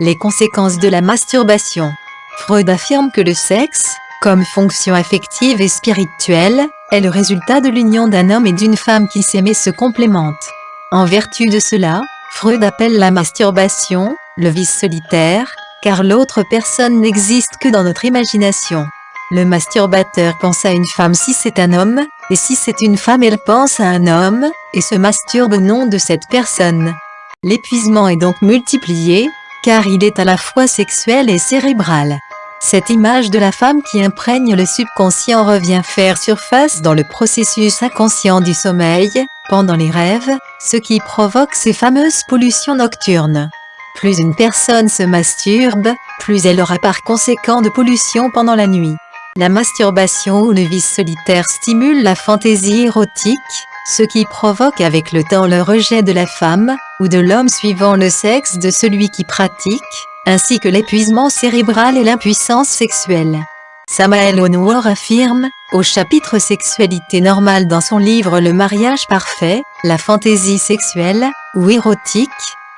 Les conséquences de la masturbation. Freud affirme que le sexe, comme fonction affective et spirituelle, est le résultat de l'union d'un homme et d'une femme qui s'aiment et se complémentent. En vertu de cela, Freud appelle la masturbation le vice solitaire, car l'autre personne n'existe que dans notre imagination. Le masturbateur pense à une femme si c'est un homme, et si c'est une femme elle pense à un homme, et se masturbe au nom de cette personne. L'épuisement est donc multiplié, car il est à la fois sexuel et cérébral. Cette image de la femme qui imprègne le subconscient revient faire surface dans le processus inconscient du sommeil, pendant les rêves, ce qui provoque ces fameuses pollutions nocturnes. Plus une personne se masturbe, plus elle aura par conséquent de pollution pendant la nuit. La masturbation ou le vice solitaire stimule la fantaisie érotique, ce qui provoque avec le temps le rejet de la femme, ou de l'homme suivant le sexe de celui qui pratique, ainsi que l'épuisement cérébral et l'impuissance sexuelle. Samael Onuor affirme, au chapitre Sexualité normale dans son livre Le mariage parfait, la fantaisie sexuelle, ou érotique,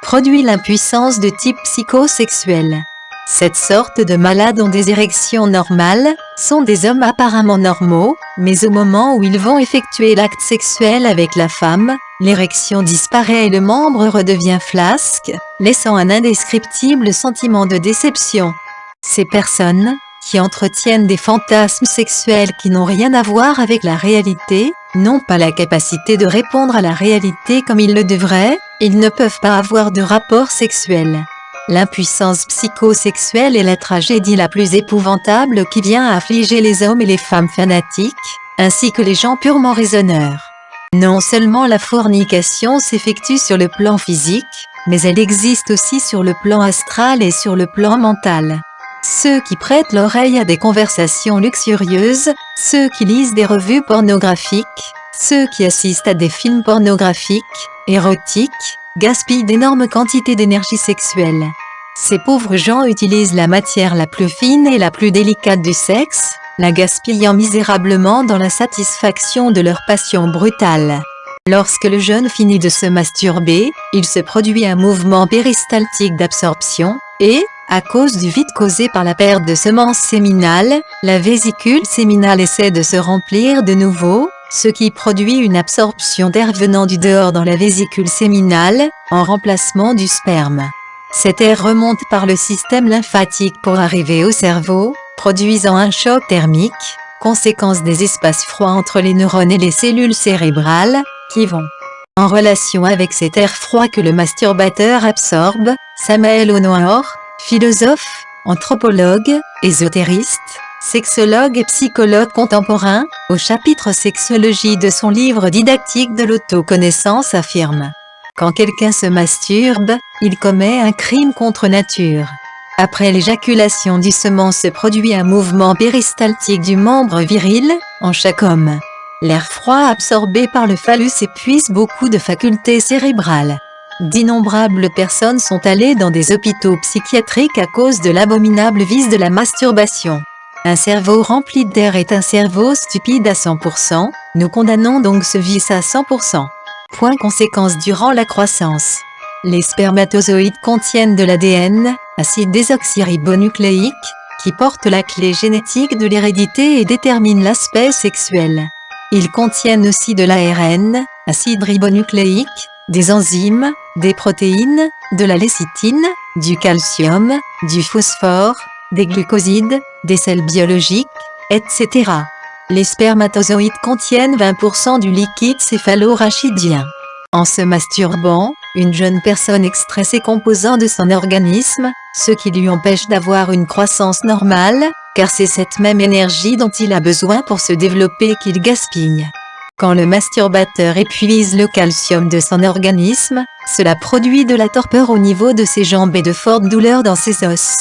produit l'impuissance de type psychosexuel. Cette sorte de malades ont des érections normales, sont des hommes apparemment normaux, mais au moment où ils vont effectuer l'acte sexuel avec la femme, l'érection disparaît et le membre redevient flasque, laissant un indescriptible sentiment de déception. Ces personnes, qui entretiennent des fantasmes sexuels qui n'ont rien à voir avec la réalité, n'ont pas la capacité de répondre à la réalité comme ils le devraient, ils ne peuvent pas avoir de rapport sexuel. L'impuissance psychosexuelle est la tragédie la plus épouvantable qui vient affliger les hommes et les femmes fanatiques, ainsi que les gens purement raisonneurs. Non seulement la fornication s'effectue sur le plan physique, mais elle existe aussi sur le plan astral et sur le plan mental. Ceux qui prêtent l'oreille à des conversations luxurieuses, ceux qui lisent des revues pornographiques, ceux qui assistent à des films pornographiques, érotiques, gaspillent d'énormes quantités d'énergie sexuelle. Ces pauvres gens utilisent la matière la plus fine et la plus délicate du sexe, la gaspillant misérablement dans la satisfaction de leur passion brutale. Lorsque le jeune finit de se masturber, il se produit un mouvement péristaltique d'absorption, et, à cause du vide causé par la perte de semences séminales, la vésicule séminale essaie de se remplir de nouveau, ce qui produit une absorption d'air venant du dehors dans la vésicule séminale, en remplacement du sperme. Cet air remonte par le système lymphatique pour arriver au cerveau, produisant un choc thermique, conséquence des espaces froids entre les neurones et les cellules cérébrales, qui vont en relation avec cet air froid que le masturbateur absorbe. Samael Onuor, philosophe, anthropologue, ésotériste, sexologue et psychologue contemporain, au chapitre Sexologie de son livre didactique de l'autoconnaissance affirme: quand quelqu'un se masturbe, il commet un crime contre nature. Après l'éjaculation du semen se produit un mouvement péristaltique du membre viril, en chaque homme. L'air froid absorbé par le phallus épuise beaucoup de facultés cérébrales. D'innombrables personnes sont allées dans des hôpitaux psychiatriques à cause de l'abominable vice de la masturbation. Un cerveau rempli d'air est un cerveau stupide à 100%, nous condamnons donc ce vice à 100%. Point conséquence durant la croissance. Les spermatozoïdes contiennent de l'ADN, acide désoxyribonucléique, qui porte la clé génétique de l'hérédité et détermine l'aspect sexuel. Ils contiennent aussi de l'ARN, acide ribonucléique, des enzymes, des protéines, de la lécithine, du calcium, du phosphore, des glucosides, des sels biologiques, etc. Les spermatozoïdes contiennent 20% du liquide céphalo-rachidien. En se masturbant, une jeune personne extrait ces composants de son organisme, ce qui lui empêche d'avoir une croissance normale, car c'est cette même énergie dont il a besoin pour se développer qu'il gaspille. Quand le masturbateur épuise le calcium de son organisme, cela produit de la torpeur au niveau de ses jambes et de fortes douleurs dans ses os.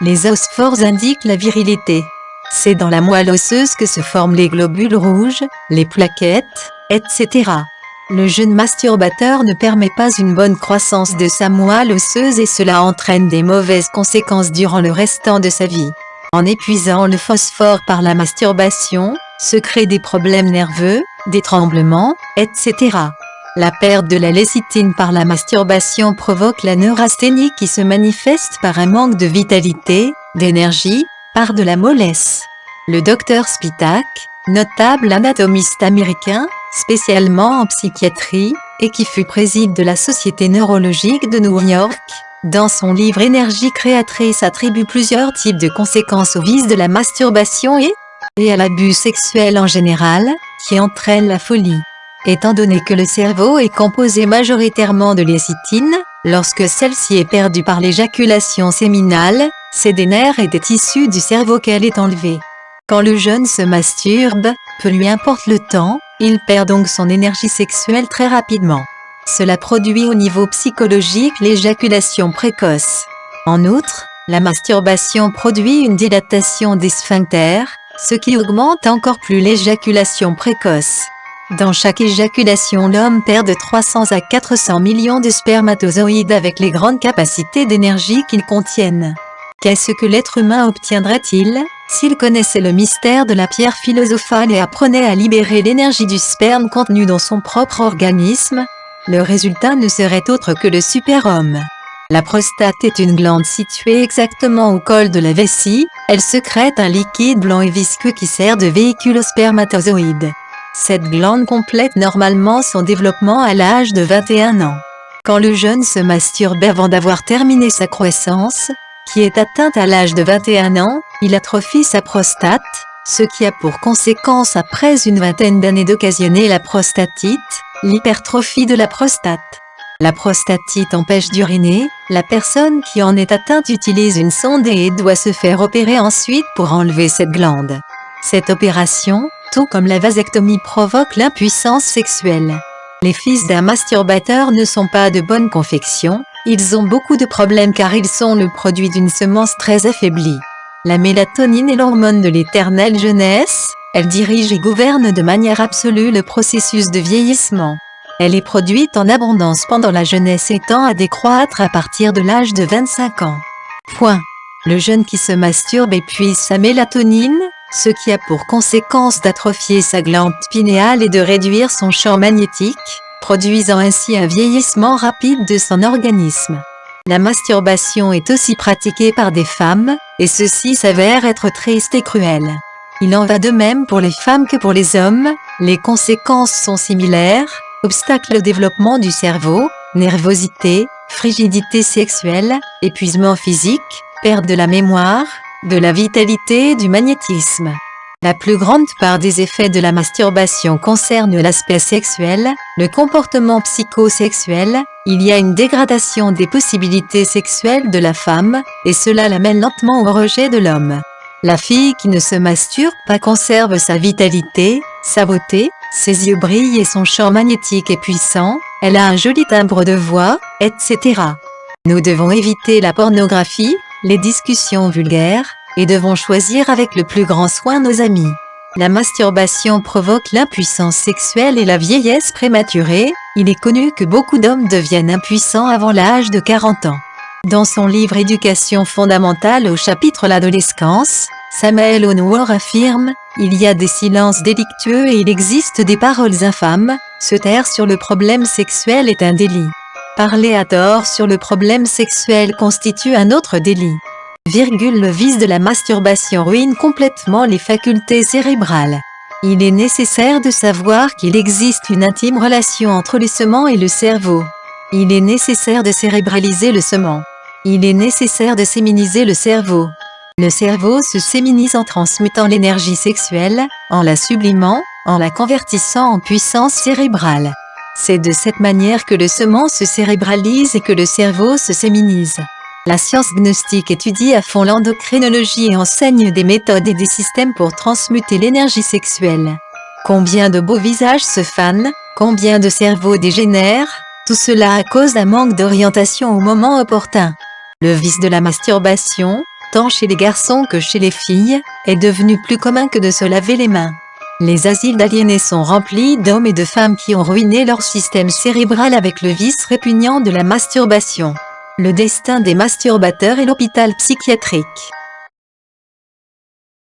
Les os forts indiquent la virilité. C'est dans la moelle osseuse que se forment les globules rouges, les plaquettes, etc. Le jeune masturbateur ne permet pas une bonne croissance de sa moelle osseuse et cela entraîne des mauvaises conséquences durant le restant de sa vie. En épuisant le phosphore par la masturbation, se créent des problèmes nerveux, des tremblements, etc. La perte de la lécithine par la masturbation provoque la neurasthénie qui se manifeste par un manque de vitalité, d'énergie, par de la mollesse. Le Dr Spitak, notable anatomiste américain, spécialement en psychiatrie, et qui fut président de la Société neurologique de New York, dans son livre Énergie créatrice attribue plusieurs types de conséquences au vice de la masturbation et à l'abus sexuel en général, qui entraîne la folie. Étant donné que le cerveau est composé majoritairement de lécithine, lorsque celle-ci est perdue par l'éjaculation séminale, c'est des nerfs et des tissus du cerveau qu'elle est enlevée. Quand le jeune se masturbe, peu lui importe le temps, il perd donc son énergie sexuelle très rapidement. Cela produit au niveau psychologique l'éjaculation précoce. En outre, la masturbation produit une dilatation des sphincters, ce qui augmente encore plus l'éjaculation précoce. Dans chaque éjaculation, l'homme perd de 300 à 400 millions de spermatozoïdes avec les grandes capacités d'énergie qu'ils contiennent. Qu'est-ce que l'être humain obtiendrait-il s'il connaissait le mystère de la pierre philosophale et apprenait à libérer l'énergie du sperme contenue dans son propre organisme? Le résultat ne serait autre que le super-homme. La prostate est une glande située exactement au col de la vessie. Elle sécrète un liquide blanc et visqueux qui sert de véhicule aux spermatozoïdes. Cette glande complète normalement son développement à l'âge de 21 ans. Quand le jeune se masturbe avant d'avoir terminé sa croissance, qui est atteinte à l'âge de 21 ans, il atrophie sa prostate, ce qui a pour conséquence après une vingtaine d'années d'occasionner la prostatite, l'hypertrophie de la prostate. La prostatite empêche d'uriner, la personne qui en est atteinte utilise une sonde et doit se faire opérer ensuite pour enlever cette glande. Cette opération, tout comme la vasectomie, provoque l'impuissance sexuelle. Les fils d'un masturbateur ne sont pas de bonne confection, ils ont beaucoup de problèmes car ils sont le produit d'une semence très affaiblie. La mélatonine est l'hormone de l'éternelle jeunesse, elle dirige et gouverne de manière absolue le processus de vieillissement. Elle est produite en abondance pendant la jeunesse et tend à décroître à partir de l'âge de 25 ans. Point. Le jeune qui se masturbe épuise sa mélatonine, ce qui a pour conséquence d'atrophier sa glande pinéale et de réduire son champ magnétique, produisant ainsi un vieillissement rapide de son organisme. La masturbation est aussi pratiquée par des femmes, et ceci s'avère être triste et cruel. Il en va de même pour les femmes que pour les hommes, les conséquences sont similaires, obstacle au développement du cerveau, nervosité, frigidité sexuelle, épuisement physique, perte de la mémoire, de la vitalité et du magnétisme. La plus grande part des effets de la masturbation concerne l'aspect sexuel, le comportement psychosexuel. Il y a une dégradation des possibilités sexuelles de la femme, et cela l'amène lentement au rejet de l'homme. La fille qui ne se masturbe pas conserve sa vitalité, sa beauté, ses yeux brillent et son champ magnétique est puissant, elle a un joli timbre de voix, etc. Nous devons éviter la pornographie, les discussions vulgaires, et devons choisir avec le plus grand soin nos amis. La masturbation provoque l'impuissance sexuelle et la vieillesse prématurée. Il est connu que beaucoup d'hommes deviennent impuissants avant l'âge de 40 ans. Dans son livre Éducation fondamentale au chapitre L'adolescence, Samuel Onwar affirme « Il y a des silences délictueux et il existe des paroles infâmes. Se taire sur le problème sexuel est un délit. Parler à tort sur le problème sexuel constitue un autre délit. » Le vice de la masturbation ruine complètement les facultés cérébrales. Il est nécessaire de savoir qu'il existe une intime relation entre le semen et le cerveau. Il est nécessaire de cérébraliser le semen. Il est nécessaire de séminiser le cerveau. Le cerveau se séminise en transmutant l'énergie sexuelle, en la sublimant, en la convertissant en puissance cérébrale. C'est de cette manière que le semen se cérébralise et que le cerveau se séminise. La science gnostique étudie à fond l'endocrinologie et enseigne des méthodes et des systèmes pour transmuter l'énergie sexuelle. Combien de beaux visages se fanent, combien de cerveaux dégénèrent, tout cela à cause d'un manque d'orientation au moment opportun. Le vice de la masturbation, tant chez les garçons que chez les filles, est devenu plus commun que de se laver les mains. Les asiles d'aliénés sont remplis d'hommes et de femmes qui ont ruiné leur système cérébral avec le vice répugnant de la masturbation. Le destin des masturbateurs est l'hôpital psychiatrique.